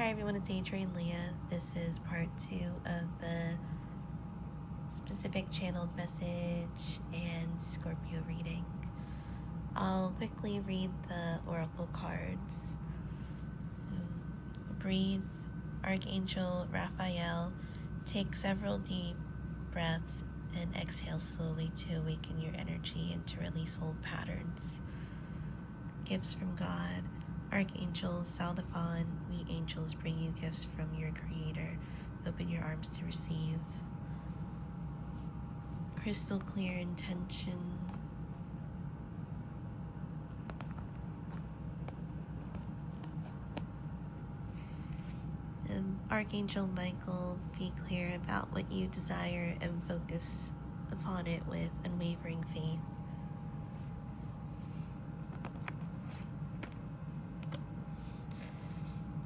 Hi everyone, it's Adrian Leah. This is part 2 of the specific channeled message and Scorpio reading. I'll quickly read the oracle cards. So, breathe, Archangel Raphael. Take several deep breaths and exhale slowly to awaken your energy and to release old patterns. Gifts from God. Archangel Saldaphon, we angels bring you gifts from your Creator. Open your arms to receive. Crystal clear intention. Archangel Michael, be clear about what you desire and focus upon it with unwavering faith.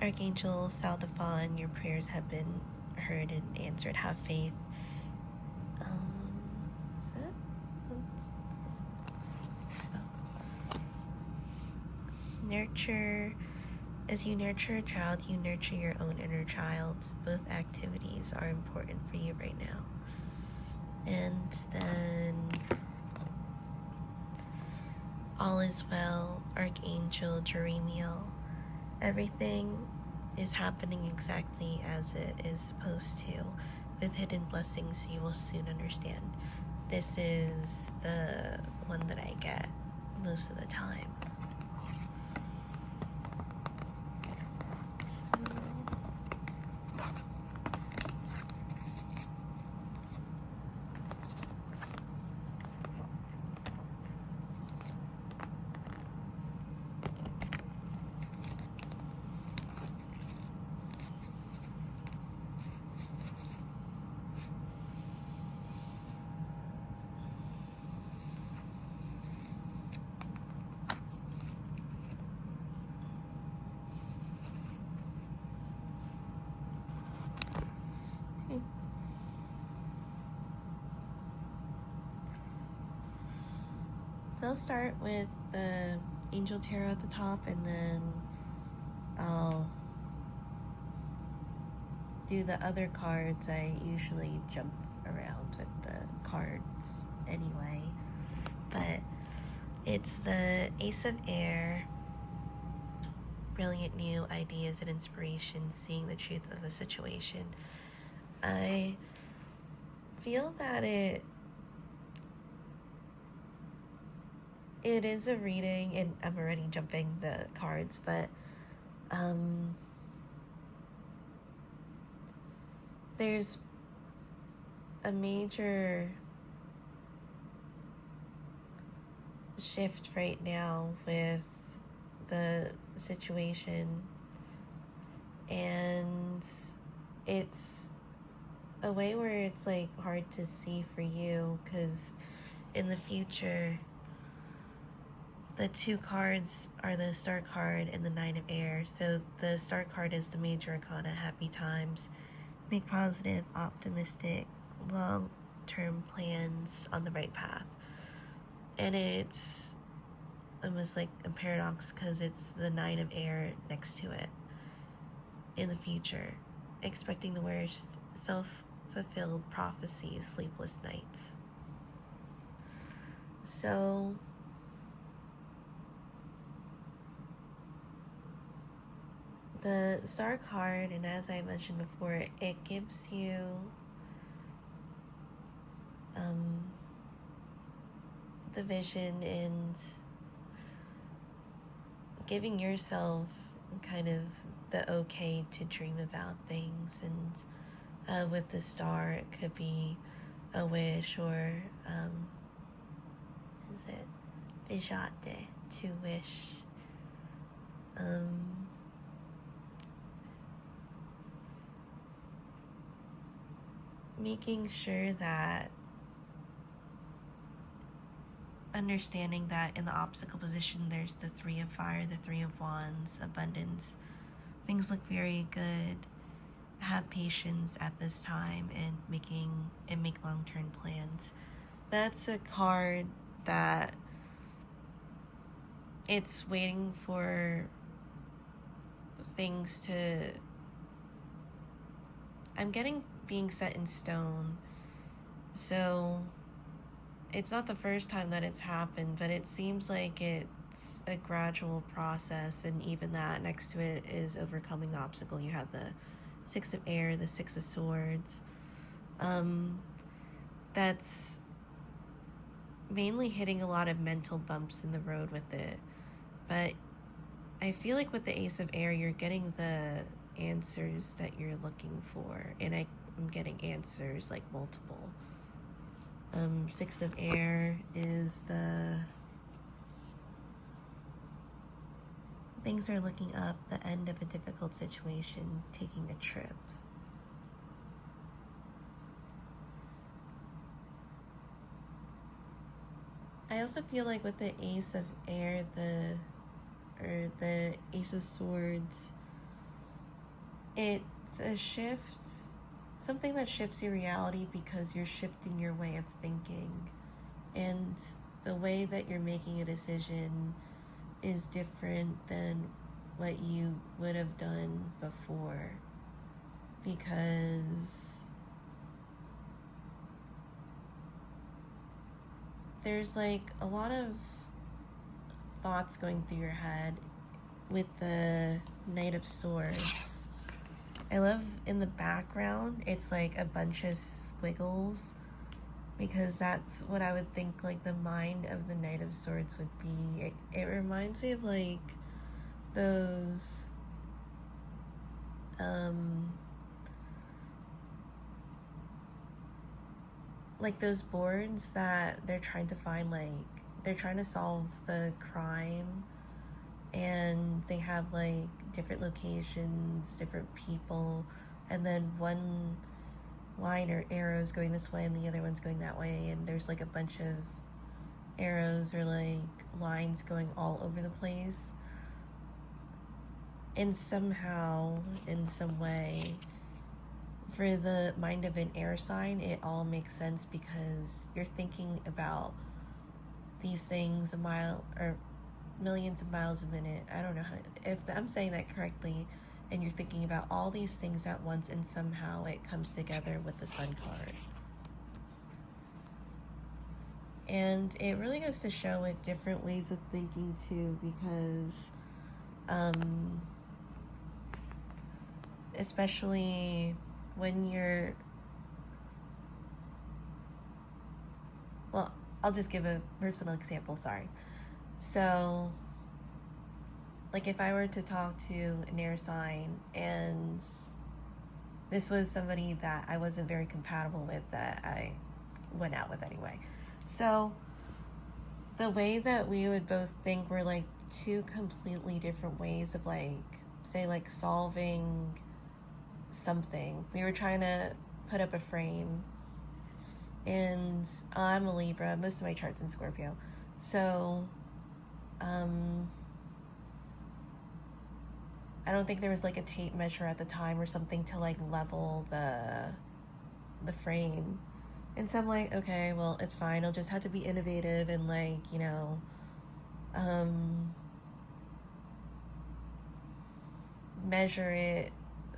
Archangel Saldaphon, your prayers have been heard and answered. Have faith. Is that? Nurture. As you nurture a child, you nurture your own inner child. Both activities are important for you right now. And then all is well, Archangel Jeremiel. Everything is happening exactly as it is supposed to. With hidden blessings, you will soon understand. This is the one that I get most of the time. So I'll start with the Angel Tarot at the top, and then I'll do the other cards. I usually jump around with the cards anyway, but it's the Ace of Air, brilliant new ideas and inspiration, seeing the truth of the situation. I feel that it is a reading, and I'm already jumping the cards, but there's a major shift right now with the situation, and it's a way where it's like hard to see for you, because in the future the two cards are the Star card and the Nine of Air. So the Star card is the major arcana, happy times, make positive, optimistic, long-term plans on the right path. And it's almost like a paradox because it's the Nine of Air next to it. In the future, expecting the worst, self-fulfilled prophecies, sleepless nights. So the Star card, and as I mentioned before, it gives you the vision and giving yourself kind of the okay to dream about things. And with the Star, it could be a wish, or is it vijate, to wish. Making sure that, understanding that in the obstacle position there's the Three of Fire, the Three of Wands, abundance. Things look very good. Have patience at this time and make long-term plans. That's a card that it's waiting for things to I'm getting being set in stone. So it's not the first time that it's happened, but it seems like it's a gradual process, and even that next to it is overcoming the obstacle. You have the Six of Air, the Six of Swords. That's mainly hitting a lot of mental bumps in the road with it. But I feel like with the Ace of Air, you're getting the answers that you're looking for. And I'm getting answers, like multiple. Six of Air is the things are looking up, the end of a difficult situation, taking a trip. I also feel like with the Ace of Air, the Ace of Swords, it's a shift, something that shifts your reality because you're shifting your way of thinking. And the way that you're making a decision is different than what you would have done before. Because there's like a lot of thoughts going through your head with the Knight of Swords. I love in the background, it's like a bunch of squiggles, because that's what I would think like the mind of the Knight of Swords would be. It reminds me of like those like those boards that they're trying to find, like they're trying to solve the crime, and they have like different locations, different people, and then one line or arrows going this way and the other one's going that way, and there's like a bunch of arrows or like lines going all over the place. And somehow, in some way, for the mind of an air sign, it all makes sense because you're thinking about these things a mile or millions of miles a minute. I don't know if I'm saying that correctly. And you're thinking about all these things at once, and somehow it comes together with the Sun card. And it really goes to show with different ways of thinking too, because especially when you're, well, I'll just give a personal example, sorry. So, like if I were to talk to an air sign and this was somebody that I wasn't very compatible with, that I went out with anyway. So the way that we would both think were like two completely different ways of like, say like solving something. We were trying to put up a frame, and I'm a Libra, most of my chart's in Scorpio. So I don't think there was like a tape measure at the time or something to like level the frame. And so I'm like, okay, well, it's fine. I'll just have to be innovative and like, you know, measure it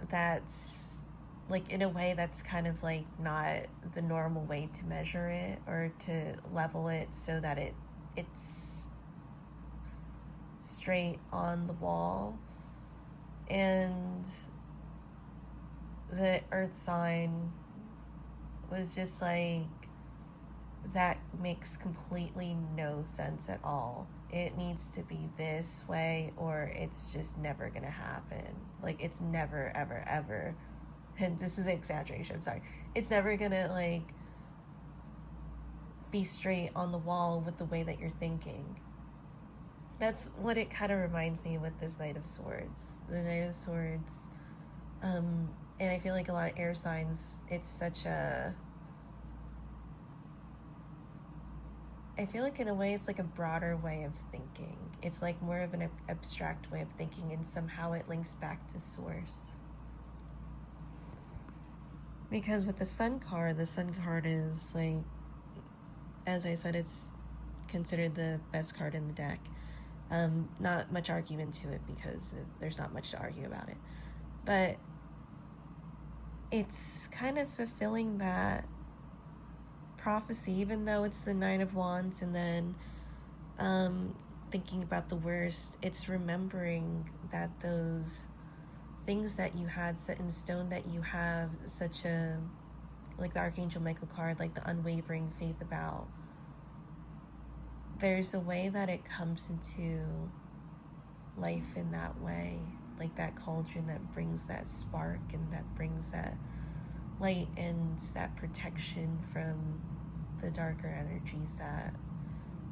that's like in a way that's kind of like not the normal way to measure it, or to level it so that it's straight on the wall. And the earth sign was just like, that makes completely no sense at all. It needs to be this way or it's just never gonna happen. Like it's never ever ever, and this is an exaggeration, I'm sorry, it's never gonna like be straight on the wall with the way that you're thinking. That's what it kind of reminds me with this Knight of Swords. The Knight of Swords, and I feel like a lot of air signs, it's such a, I feel like in a way it's like a broader way of thinking. It's like more of an abstract way of thinking, and somehow it links back to source. Because with the Sun card is like, as I said, it's considered the best card in the deck. Not much argument to it because there's not much to argue about it. But it's kind of fulfilling that prophecy, even though it's the Nine of Wands, and then thinking about the worst, it's remembering that those things that you had set in stone, that you have such a, like the Archangel Michael card, like the unwavering faith about, there's a way that it comes into life in that way, like that cauldron that brings that spark and that brings that light and that protection from the darker energies that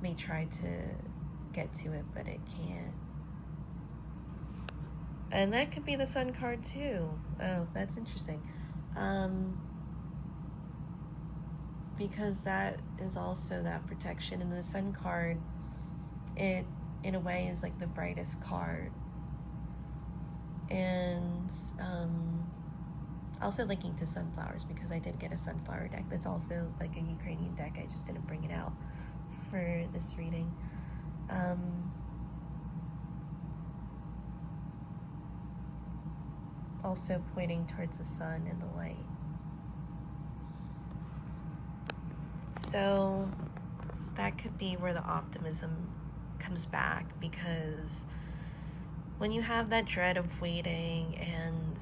may try to get to it, but it can't. And that could be the Sun card too. Oh, that's interesting. Because that is also that protection. And the Sun card, it in a way is like the brightest card. And also linking to sunflowers, because I did get a sunflower deck that's also like a Ukrainian deck. I just didn't bring it out for this reading. Also pointing towards the sun and the light. So that could be where the optimism comes back, because when you have that dread of waiting and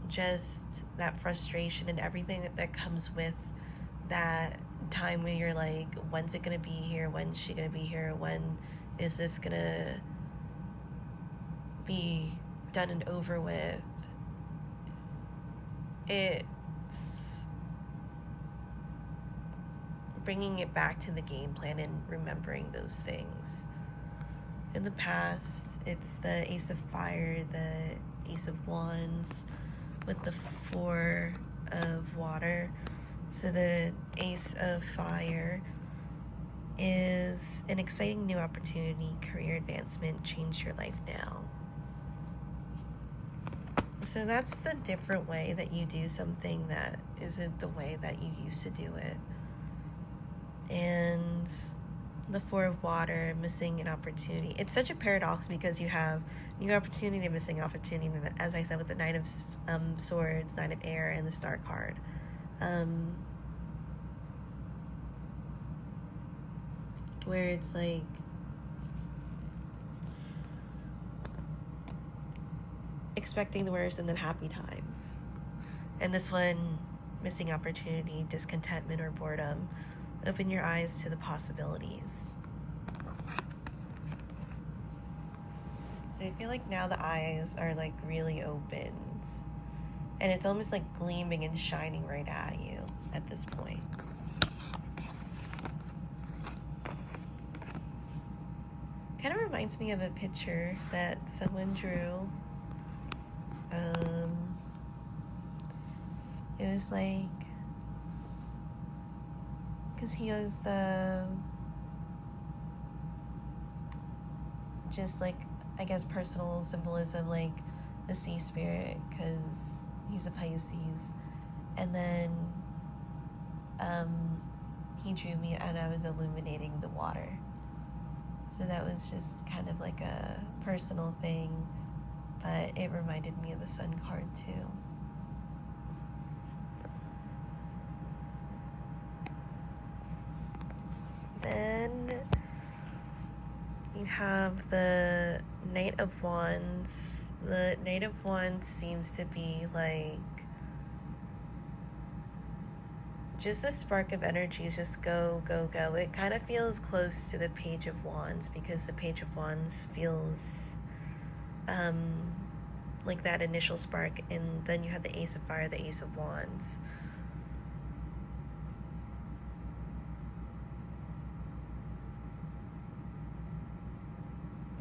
just that frustration and everything that comes with that time where you're like, when's it gonna be here? When's she gonna be here? When is this gonna be done and over with? It's bringing it back to the game plan and remembering those things. In the past, it's the Ace of Fire, the Ace of Wands, with the Four of Water. So the Ace of Fire is an exciting new opportunity, career advancement, change your life now. So that's the different way that you do something that isn't the way that you used to do it. And the Four of Water, missing an opportunity. It's such a paradox, because you have new opportunity, missing opportunity, as I said, with the Knight of Swords, Knight of Air, and the Star card. Where it's like, expecting the worst and then happy times. And this one, missing opportunity, discontentment, or boredom. Open your eyes to the possibilities. So I feel like now the eyes are like really opened, and it's almost like gleaming and shining right at you at this point. Kind of reminds me of a picture that someone drew. It was like, because he was the, just like, I guess, personal symbolism, like the sea spirit, because he's a Pisces. And then he drew me and I was illuminating the water. So that was just kind of like a personal thing, but it reminded me of the Sun card too. Then you have the Knight of Wands. The Knight of Wands seems to be like just the spark of energy is just go, go, go. It kind of feels close to the Page of Wands, because the Page of Wands feels like that initial spark, and then you have the Ace of Fire, the Ace of Wands.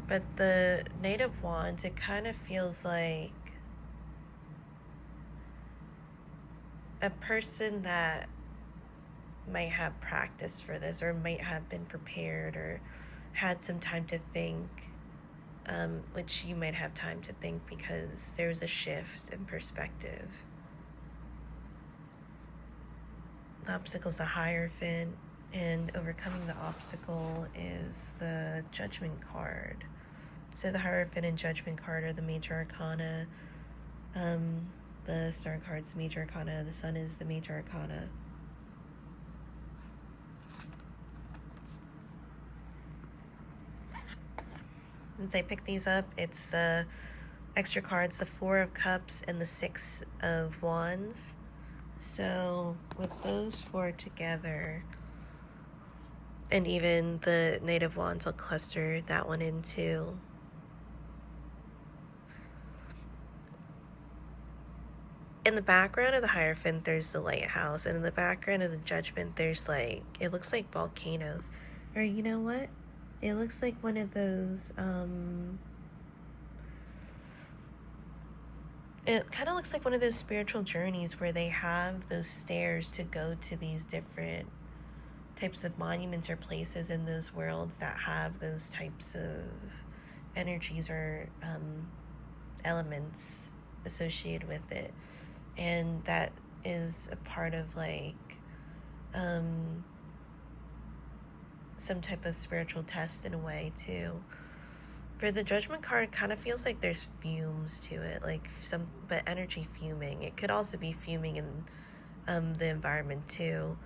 But the Knight of Wands, it kind of feels like a person that might have practiced for this, or might have been prepared, or had some time to think, which you might have time to think because there's a shift in perspective. The obstacle is the Hierophant, and overcoming the obstacle is the Judgment card. So the Hierophant and Judgment card are the major arcana. the star card's major arcana. The sun is the major arcana. Since I picked these up, it's the extra cards, the Four of Cups and the Six of Wands. So with those four together, and even the Knight of Wands, I'll cluster that one in too. In the background of the Hierophant, there's the Lighthouse, and in the background of the Judgment, there's like, it looks like volcanoes. Or you know what? It looks like one of those, it kind of looks like one of those spiritual journeys where they have those stairs to go to these different types of monuments or places in those worlds that have those types of energies or elements associated with it. And that is a part of like some type of spiritual test in a way too. For the Judgment card, kind of feels like there's fumes to it, like but energy fuming. It could also be fuming in the environment too.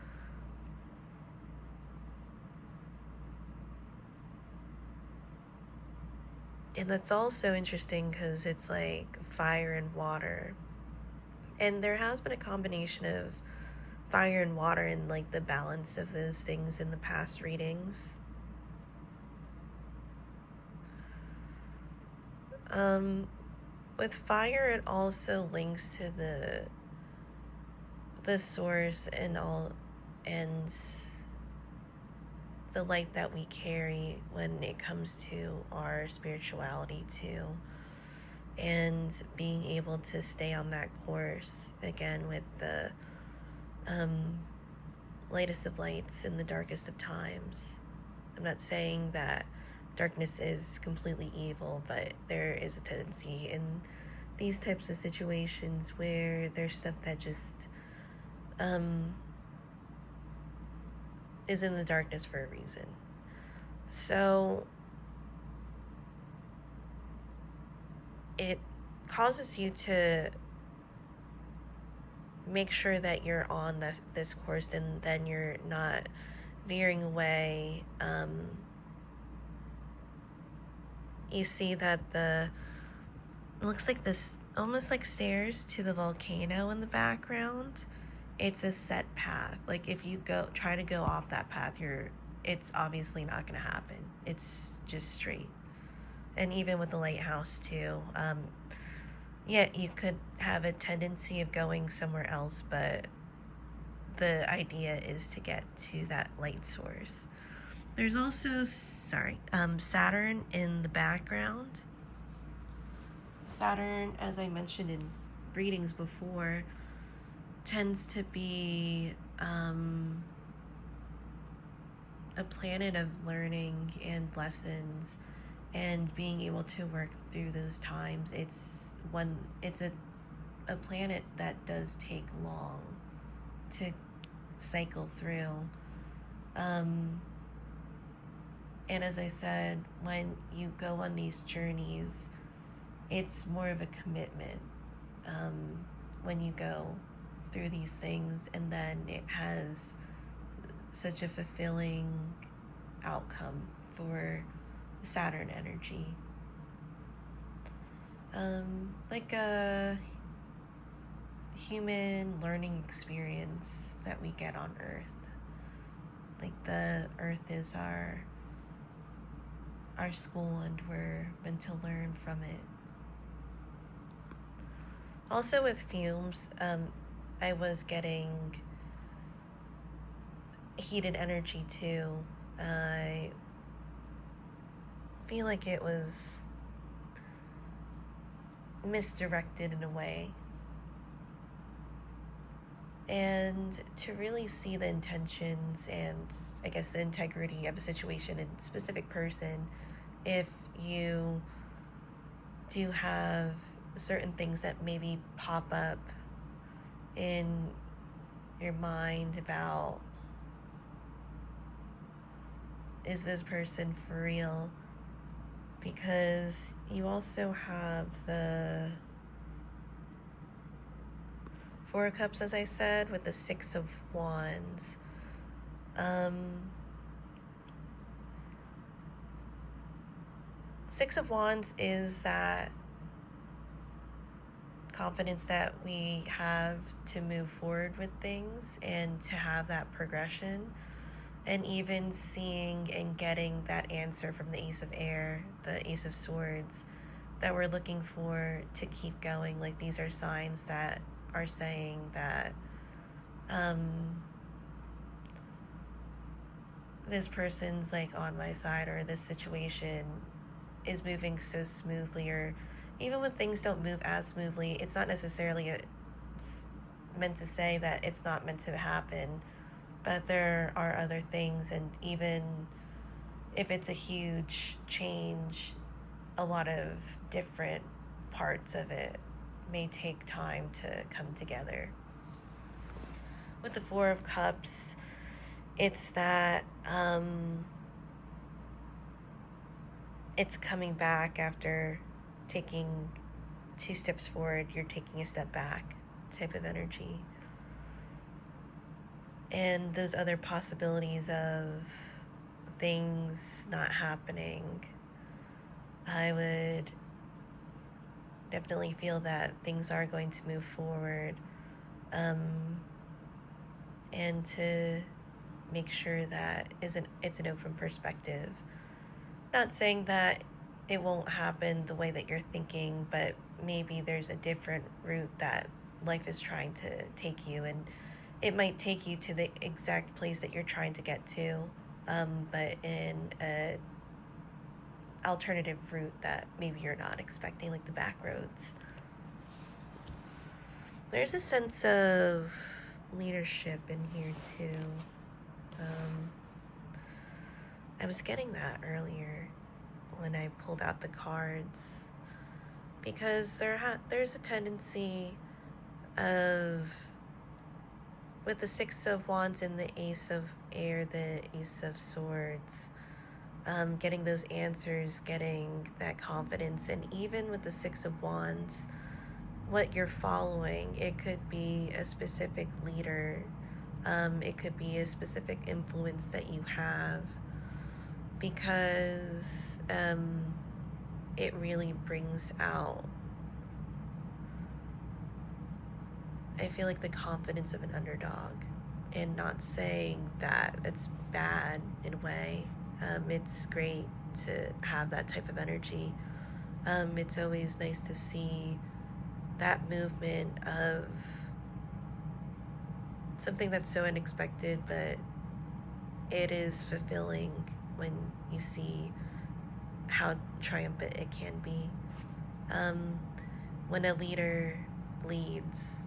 And that's also interesting because it's like fire and water. And there has been a combination of fire and water and like the balance of those things in the past readings. With fire, it also links to the source and the light that we carry when it comes to our spirituality too, and being able to stay on that course again with the lightest of lights in the darkest of times. I'm not saying that darkness is completely evil, but there is a tendency in these types of situations where there's stuff that just is in the darkness for a reason. So it causes you to make sure that you're on this course, and then you're not veering away. You see that it looks like this, almost like stairs to the volcano in the background. It's a set path. Like if you try to go off that path, it's obviously not going to happen. It's just straight. And even with the lighthouse too, yeah, you could have a tendency of going somewhere else, but the idea is to get to that light source. There's also, Saturn in the background. Saturn, as I mentioned in readings before, tends to be a planet of learning and lessons and being able to work through those times. It's a planet that does take long to cycle through. And as I said, when you go on these journeys, it's more of a commitment when you go through these things, and then it has such a fulfilling outcome for Saturn energy. Like a human learning experience that we get on Earth. Like the Earth is our school, and we're meant to learn from it. Also with fumes, I was getting heated energy too. I feel like it was misdirected in a way. And to really see the intentions and I guess the integrity of a situation and specific person, if you do have certain things that maybe pop up in your mind about, is this person for real? Because you also have the Four of Cups, as I said, with the Six of Wands. Six of Wands is that confidence that we have to move forward with things and to have that progression, and even seeing and getting that answer from the Ace of Air, the Ace of Swords, that we're looking for to keep going. Like, these are signs that are saying that this person's like on my side, or this situation is moving so smoothly, or even when things don't move as smoothly, it's not necessarily meant to say that it's not meant to happen, but there are other things. And even if it's a huge change, a lot of different parts of it may take time to come together. With the Four of Cups, it's that it's coming back after taking 2 steps forward, you're taking a step back type of energy. And those other possibilities of things not happening, I would definitely feel that things are going to move forward, and to make sure that it's an open perspective. Not saying that it won't happen the way that you're thinking, but maybe there's a different route that life is trying to take you, and it might take you to the exact place that you're trying to get to, but in a alternative route that maybe you're not expecting, like the back roads. There's a sense of leadership in here too. I was getting that earlier when I pulled out the cards, because there's a tendency of, with the Six of Wands and the Ace of Air, the Ace of Swords, getting those answers, getting that confidence. And even with the Six of Wands, what you're following, it could be a specific leader, it could be a specific influence that you have, because it really brings out, I feel like, the confidence of an underdog. And not saying that it's bad in a way. It's great to have that type of energy. It's always nice to see that movement of something that's so unexpected, but it is fulfilling when you see how triumphant it can be. When a leader leads,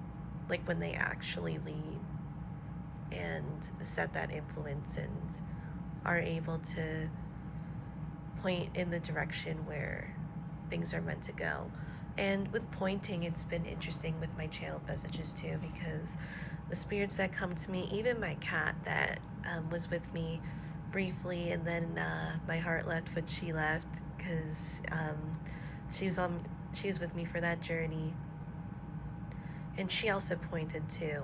like when they actually lead and set that influence and are able to point in the direction where things are meant to go. And with pointing, it's been interesting with my channeled messages too, because the spirits that come to me, even my cat that was with me briefly, and then my heart left when she left, because she was with me for that journey, and she also pointed too,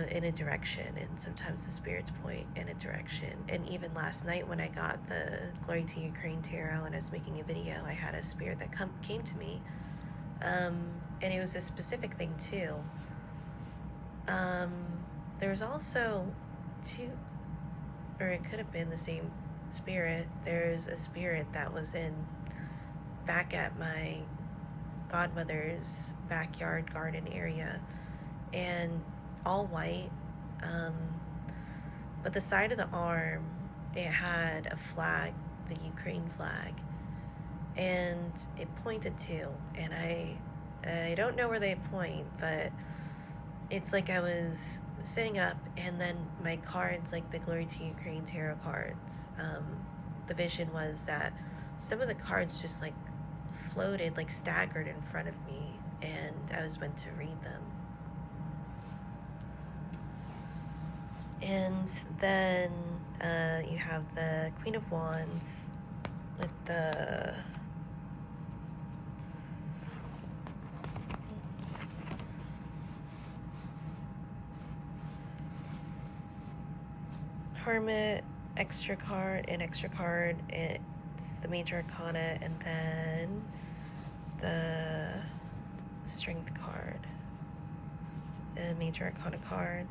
in a direction, and sometimes the spirits point in a direction. And even last night when I got the Glory to Ukraine Tarot and I was making a video, I had a spirit that came to me, and it was a specific thing too. There was also two, or it could have been the same spirit. There's a spirit that was back at my godmother's backyard garden area, and all white, but the side of the arm, it had a flag, the Ukraine flag, and it pointed to, and I don't know where they point, but it's like I was sitting up, and then my cards, like the Glory to Ukraine tarot cards, the vision was that some of the cards just like floated, like staggered in front of me, and I was meant to read them. And then you have the Queen of Wands with the Hermit, extra card, and extra card. It's the Major Arcana, and then the Strength card, and Major Arcana card.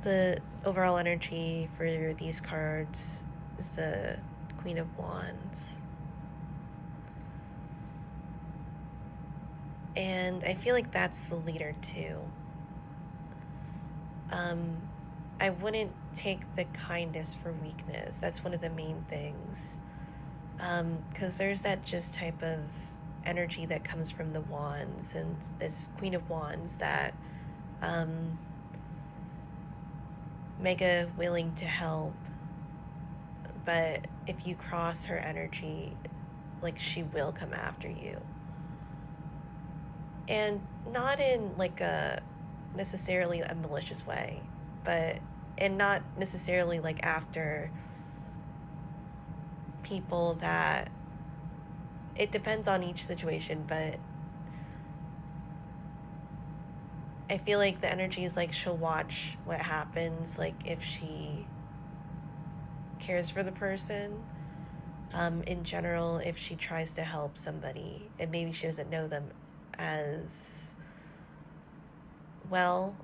The overall energy for these cards is the Queen of Wands. And I feel like that's the leader too. I wouldn't take the kindness for weakness. That's one of the main things. Because there's that just type of energy that comes from the wands and this Queen of Wands that mega willing to help, but if you cross her energy, like, she will come after you. And not in like a necessarily a malicious way, and not necessarily like after people that, it depends on each situation, but I feel like the energy is like she'll watch what happens, like if she cares for the person. In general, if she tries to help somebody and maybe she doesn't know them as well,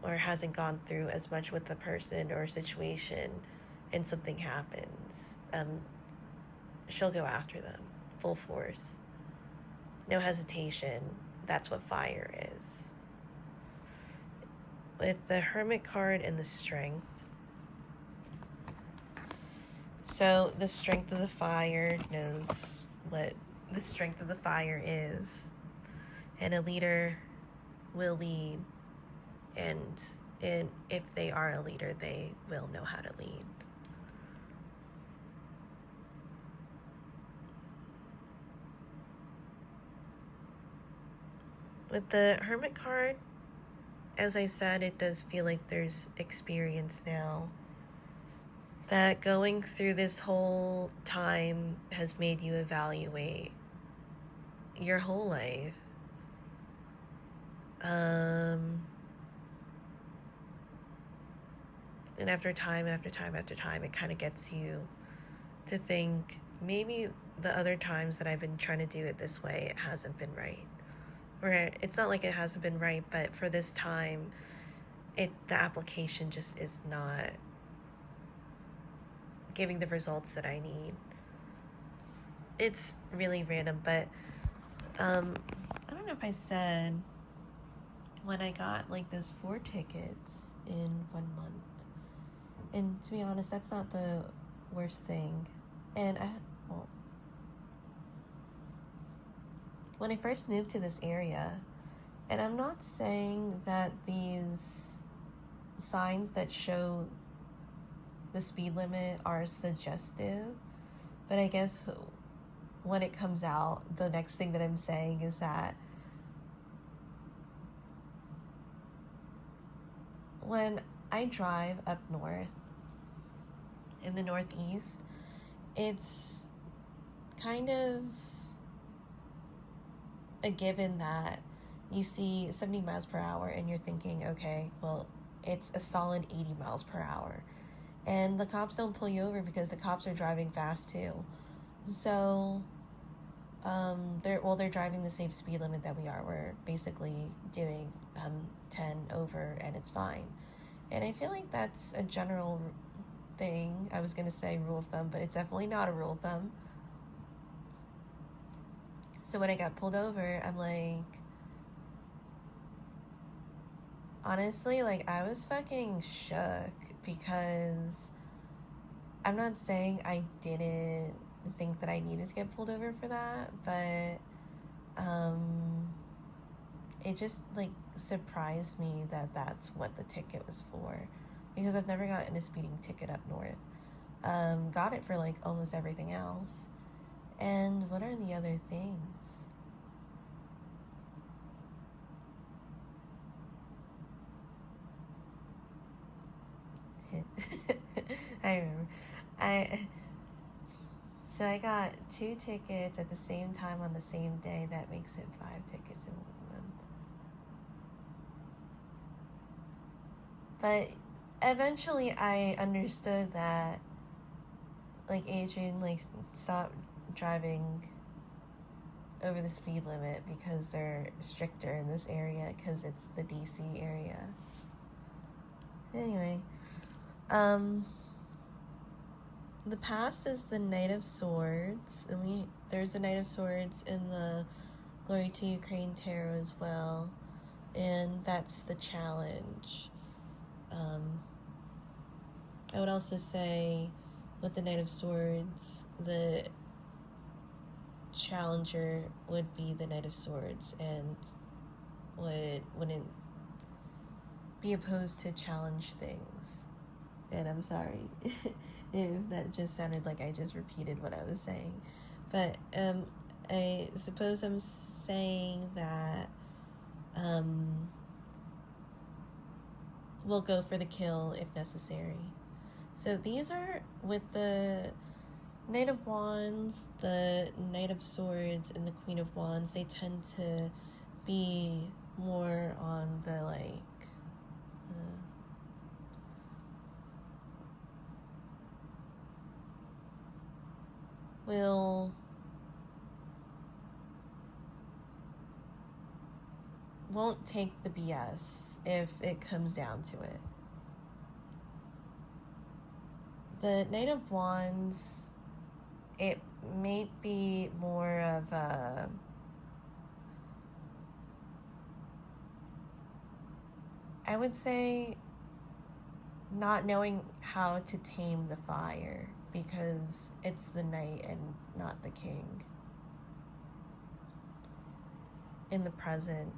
or hasn't gone through as much with the person or situation, and something happens, she'll go after them full force, no hesitation. That's what fire is. With the Hermit card and the Strength, so the Strength of the Fire knows what the strength of the fire is, and a leader will lead, and if they are a leader, they will know how to lead. With the Hermit card, as I said, it does feel like there's experience now. That going through this whole time has made you evaluate your whole life. And after time, after time, after time, it kind of gets you to think, maybe the other times that I've been trying to do it this way, it hasn't been right. Or it's not like it hasn't been right, but for this time, the application just is not giving the results that I need. It's really random, but I don't know if I said when I got like those 4 tickets in 1 month. And to be honest, that's not the worst thing. And when I first moved to this area, and I'm not saying that these signs that show the speed limit are suggestive, but I guess when it comes out, the next thing that I'm saying is that when I drive up north in the Northeast, it's kind of a given that you see 70 miles per hour and you're thinking, okay, well, it's a solid 80 miles per hour. And the cops don't pull you over because the cops are driving fast too. So they're driving the same speed limit that we are. We're basically doing 10 over, and it's fine. And I feel like that's a general thing. I was going to say rule of thumb, but it's definitely not a rule of thumb. So when I got pulled over, I'm like, honestly, like, I was fucking shook, because I'm not saying I didn't think that I needed to get pulled over for that, but it just like surprised me that that's what the ticket was for, because I've never gotten a speeding ticket up north. Got it for like almost everything else. And what are the other things? I remember. So I got 2 tickets at the same time on the same day. That makes it 5 tickets in 1 month. But eventually I understood that, like, Adrian, like, stopped driving over the speed limit because they're stricter in this area because it's the DC area. Anyway, the past is the Knight of Swords, and there's the Knight of Swords in the Glory to Ukraine Tarot as well, and that's the challenge. I would also say with the Knight of Swords, the challenger would be the Knight of Swords and wouldn't be opposed to challenge things. And I'm sorry if that just sounded like I just repeated what I was saying. But I suppose I'm saying that we'll go for the kill if necessary. So these are with the Knight of Wands, the Knight of Swords, and the Queen of Wands. They tend to be more on the, like, won't take the BS if it comes down to it. The Knight of Wands, it may be more of a I would say not knowing how to tame the fire because it's the knight and not the king in the present.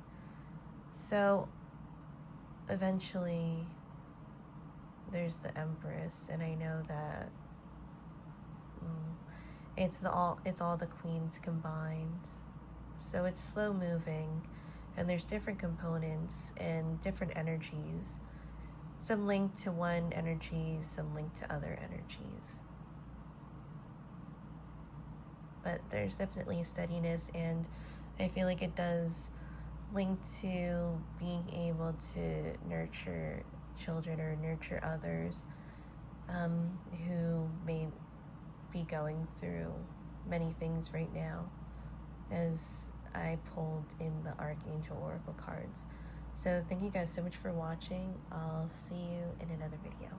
So eventually there's the Empress, and I know that it's all the queens combined. So it's slow moving, and there's different components and different energies. Some linked to one energy, some linked to other energies. But there's definitely a steadiness, and I feel like it does link to being able to nurture children or nurture others who may be going through many things right now, as I pulled in the Archangel Oracle cards. So thank you guys so much for watching. I'll see you in another video.